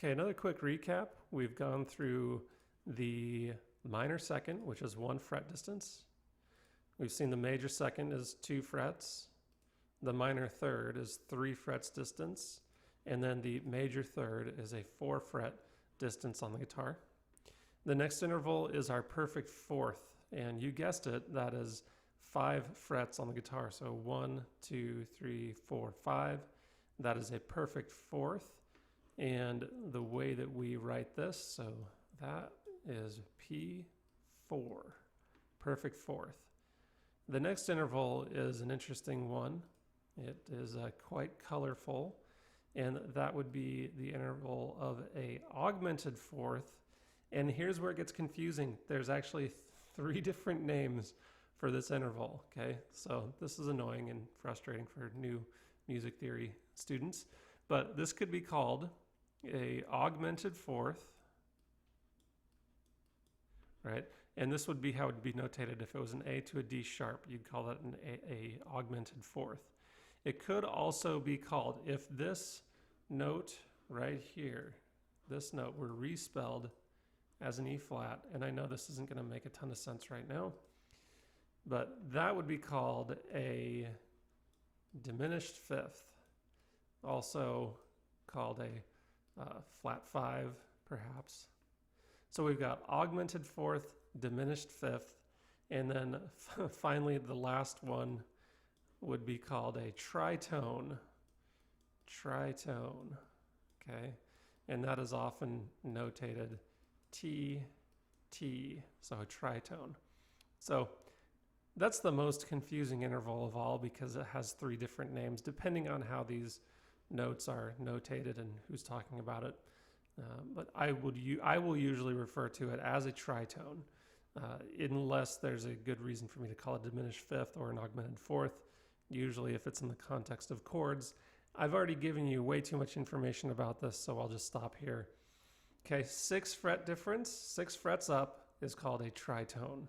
Okay, another quick recap. We've gone through the minor second, which is 1 fret distance. We've seen the major second is 2 frets. The minor third is 3 frets distance. And then the major third is a 4 fret distance on the guitar. The next interval is our perfect fourth. And you guessed it, that is 5 frets on the guitar. So 1, 2, 3, 4, 5. That is a perfect fourth. And the way that we write this, so that is P4, perfect fourth. The next interval is an interesting one. It is quite colorful, and that would be the interval of a augmented fourth. And here's where it gets confusing. There's actually 3 different names for this interval, okay? So this is annoying and frustrating for new music theory students, but this could be called a augmented fourth, right? And this would be how it would be notated if it was an A to a D sharp. You'd call that an a augmented fourth. It could also be called, if this note right here, this note were respelled as an E flat, and I know this isn't going to make a ton of sense right now, but that would be called a diminished fifth, also called a flat 5, perhaps. So we've got augmented fourth, diminished fifth, and then finally the last one would be called a tritone. Tritone, okay? And that is often notated T, T, so a tritone. So that's the most confusing interval of all because it has 3 different names depending on how these notes are notated and who's talking about it. But I will usually refer to it as a tritone unless there's a good reason for me to call it diminished fifth or an augmented fourth, usually if it's in the context of chords. I've already given you way too much information about this, so I'll just stop here. Okay, 6 fret difference, 6 frets up is called a tritone.